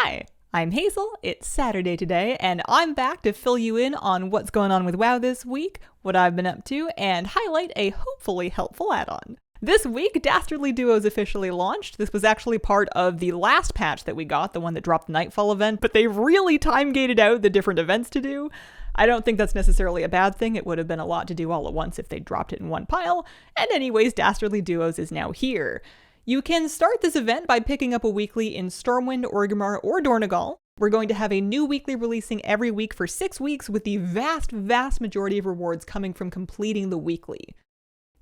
Hi, I'm Hazel, it's Saturday today, and I'm back to fill you in on what's going on with WoW this week, what I've been up to, and highlight a hopefully helpful add-on. This week, Dastardly Duos officially launched. This was actually part of the last patch that we got, the one that dropped the Nightfall event, but they really time-gated out the different events to do. I don't think that's necessarily a bad thing. It would have been a lot to do all at once if they dropped it in one pile. And anyways, Dastardly Duos is now here. You can start this event by picking up a weekly in Stormwind, Orgrimmar, or Dornogal. We're going to have a new weekly releasing every week for 6 weeks, with the vast majority of rewards coming from completing the weekly.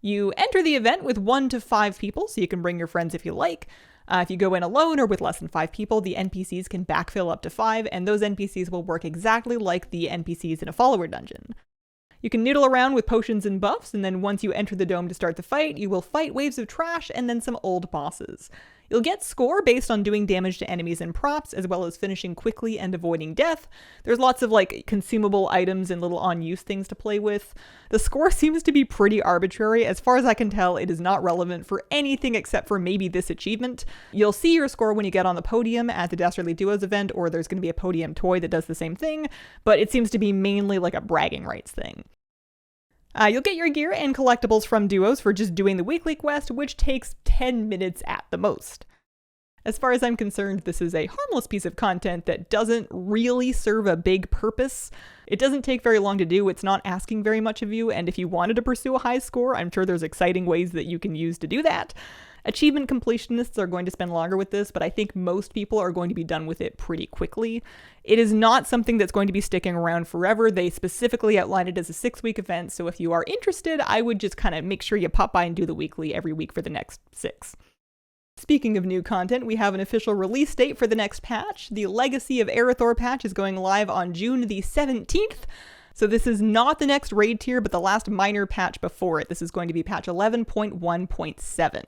You enter the event with 1 to 5 people, so you can bring your friends if you like. If you go in alone or with less than 5 people, the NPCs can backfill up to 5, and those NPCs will work exactly like the NPCs in a follower dungeon. You can noodle around with potions and buffs, and then once you enter the dome to start the fight, you will fight waves of trash and then some old bosses. You'll get score based on doing damage to enemies and props, as well as finishing quickly and avoiding death. There's lots of consumable items and little on-use things to play with. The score seems to be pretty arbitrary. As far as I can tell, it is not relevant for anything except for maybe this achievement. You'll see your score when you get on the podium at the Dastardly Duos event, or there's going to be a podium toy that does the same thing, but it seems to be mainly like a bragging rights thing. You'll get your gear and collectibles from Duos for just doing the weekly quest, which takes 10 minutes at the most. As far as I'm concerned, this is a harmless piece of content that doesn't really serve a big purpose. It doesn't take very long to do, it's not asking very much of you, and if you wanted to pursue a high score, I'm sure there's exciting ways that you can use to do that. Achievement completionists are going to spend longer with this, but I think most people are going to be done with it pretty quickly. It is not something that's going to be sticking around forever. They specifically outlined it as a 6-week event, so if you are interested, I would just kind of make sure you pop by and do the weekly every week for the next 6. Speaking of new content, we have an official release date for the next patch. The Legacy of Arathor patch is going live on June the 17th. So this is not the next raid tier, but the last minor patch before it. This is going to be patch 11.1.7.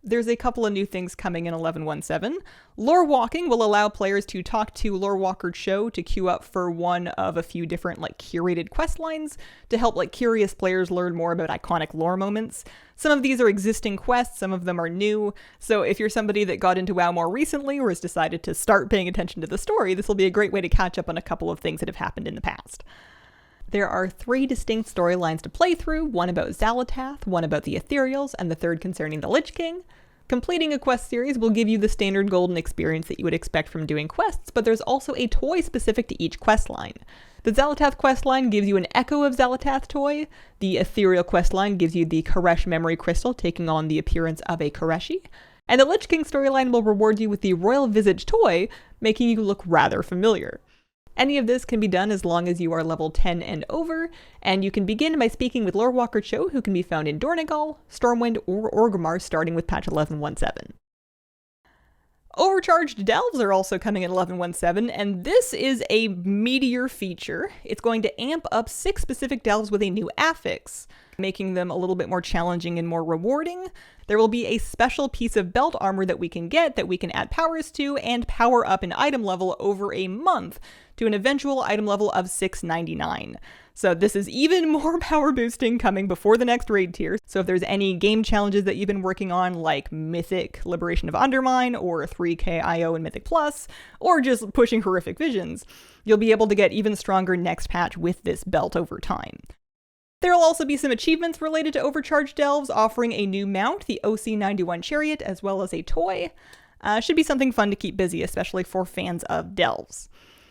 There's a couple of new things coming in 11.1.7. Lorewalking will allow players to talk to Lorewalker Show to queue up for one of a few different curated quest lines to help curious players learn more about iconic lore moments. Some of these are existing quests, some of them are new, so if you're somebody that got into WoW more recently or has decided to start paying attention to the story, this will be a great way to catch up on a couple of things that have happened in the past. There are 3 distinct storylines to play through, one about Xal'atath, one about the Ethereals, and the third concerning the Lich King. Completing a quest series will give you the standard golden experience that you would expect from doing quests, but there's also a toy specific to each questline. The Xal'atath questline gives you an Echo of Xal'atath toy, the Ethereal questline gives you the Koresh Memory Crystal taking on the appearance of a Koreshi, and the Lich King storyline will reward you with the Royal Visage toy, making you look rather familiar. Any of this can be done as long as you are level 10 and over, and you can begin by speaking with Lorewalker Cho, who can be found in Dornogal, Stormwind, or Orgrimmar starting with patch 11.1.7. Overcharged Delves are also coming in 11.1.7, and this is a meteor feature. It's going to amp up 6 specific delves with a new affix, making them a little bit more challenging and more rewarding. There will be a special piece of belt armor that we can get that we can add powers to and power up an item level over a month to an eventual item level of 699. So this is even more power boosting coming before the next raid tier. So if there's any game challenges that you've been working on, like Mythic Liberation of Undermine, or 3k IO in Mythic Plus, or just pushing Horrific Visions, you'll be able to get even stronger next patch with this belt over time. There will also be some achievements related to Overcharged Delves, offering a new mount, the OC91 Chariot, as well as a toy. Should be something fun to keep busy, especially for fans of Delves.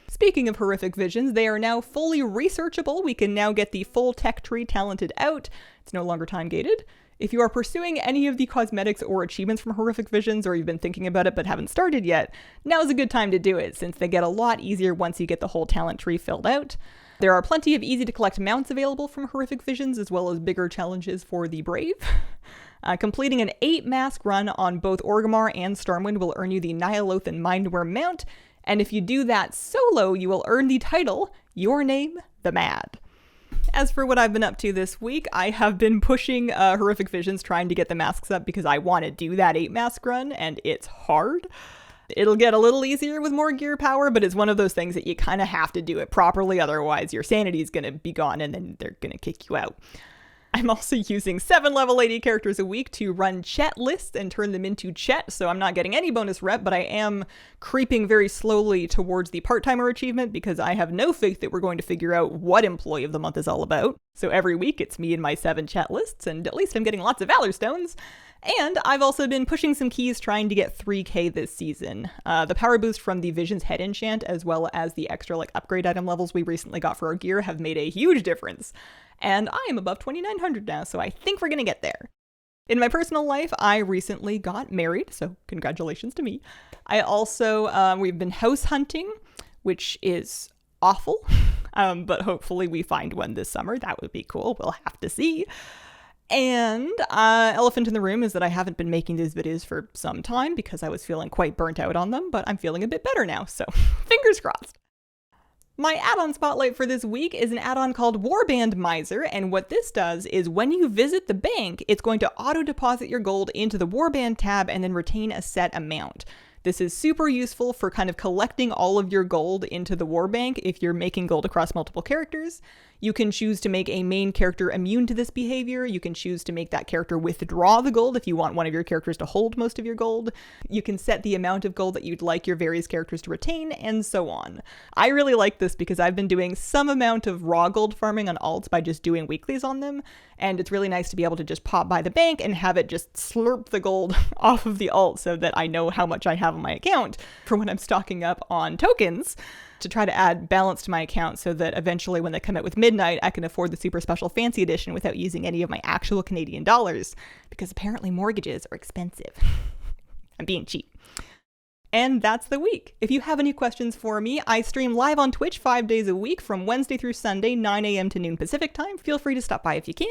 Speaking of Horrific Visions, they are now fully researchable. We can now get the full tech tree talented out. It's no longer time-gated. If you are pursuing any of the cosmetics or achievements from Horrific Visions, or you've been thinking about it but haven't started yet, now's a good time to do it, since they get a lot easier once you get the whole talent tree filled out. There are plenty of easy-to-collect mounts available from Horrific Visions, as well as bigger challenges for the brave. Completing an 8-mask run on both Orgrimmar and Stormwind will earn you the Nyalothan Mindworm mount, and if you do that solo, you will earn the title, Your Name, the Mad. As for what I've been up to this week, I have been pushing Horrific Visions, trying to get the masks up because I want to do that 8-mask run, and it's hard. It'll get a little easier with more gear power, but it's one of those things that you kind of have to do it properly, otherwise your sanity is going to be gone and then they're going to kick you out. I'm also using 7 level 80 characters a week to run chet lists and turn them into chet, so I'm not getting any bonus rep, but I am creeping very slowly towards the part-timer achievement because I have no faith that we're going to figure out what Employee of the Month is all about. So every week it's me and my 7 chet lists, and at least I'm getting lots of Valor Stones. And I've also been pushing some keys trying to get 3k this season. The power boost from the Vision's Head enchant, as well as the extra upgrade item levels we recently got for our gear, have made a huge difference. And I am above 2,900 now, so I think we're gonna get there. In my personal life, I recently got married, so congratulations to me. I also, we've been house hunting, which is awful, but hopefully we find one this summer. That would be cool. We'll have to see. And elephant in the room is that I haven't been making these videos for some time because I was feeling quite burnt out on them, but I'm feeling a bit better now, so fingers crossed. My add-on spotlight for this week is an add-on called Warband Miser, and what this does is when you visit the bank, it's going to auto-deposit your gold into the Warband tab and then retain a set amount. This is super useful for kind of collecting all of your gold into the war bank if you're making gold across multiple characters. You can choose to make a main character immune to this behavior. You can choose to make that character withdraw the gold if you want one of your characters to hold most of your gold. You can set the amount of gold that you'd like your various characters to retain, and so on. I really like this because I've been doing some amount of raw gold farming on alts by just doing weeklies on them, and it's really nice to be able to just pop by the bank and have it just slurp the gold off of the alt so that I know how much I have on my account for when I'm stocking up on tokens, to try to add balance to my account so that eventually when they come out with Midnight, I can afford the super special fancy edition without using any of my actual Canadian dollars, because apparently mortgages are expensive. I'm being cheap. And that's the week. If you have any questions for me, I stream live on Twitch 5 days a week from Wednesday through Sunday, 9 a.m. to noon Pacific time. Feel free to stop by if you can.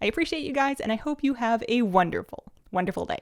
I appreciate you guys, and I hope you have a wonderful, wonderful day.